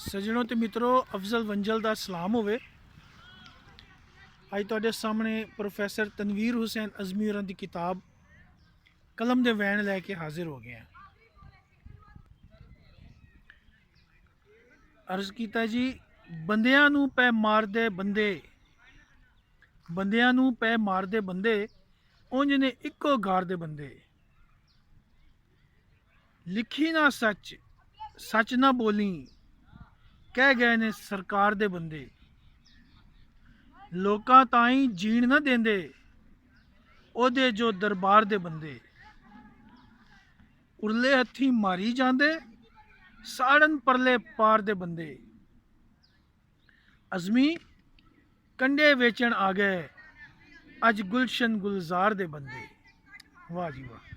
सजनों ते मित्रों, अफजल वंजल दा सलाम होवे। अज तुहाडे सामने प्रोफैसर तनवीर हुसैन अज़मी होरां दी किताब कलम दे वैन लैके हाजिर हो गए हैं। अर्ज कीता जी, बंदियां नूं पै मारदे बंदे, बंदियां नूं पै मारदे बंदे, उंज ने इक्को गार दे बंदे। लिखी ना सच, सच ना बोली, कह गए ने सरकार दे बंदे। लोकां ताईं जीण ना देंदे, ओदे जो दरबार दे बंदे। उरले हत्थी मारी जांदे, साड़न परले पार दे बंदे। अज़मी कंडे वेचण आ गए, अज गुलशन गुलजार दे बंदे। वाह जी वाह।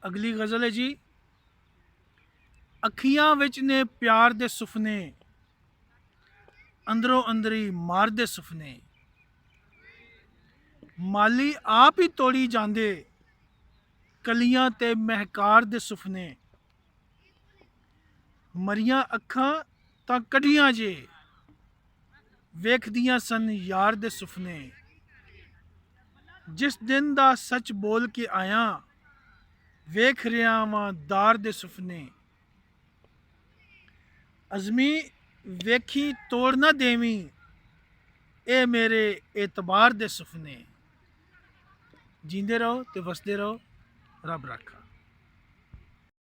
अगली गज़ल है जी, अखियां विच ने प्यार दे सुफने, अंदरों अंदरी मार दे सुफने। माली आप ही तोड़ी जांदे, कलियां ते महकार दे सुफने। मरियां अखां तां कढियां जे, वेखदियां सन यार दे सुफने। जिस दिन दा सच बोल के आया, वेख रिया वां दार दे सुफने। अज़मी वेखी तोड़ ना देवी, ए मेरे एतबार दे सुफने। जींदे रहो ते वसदे रहो, रब राखा।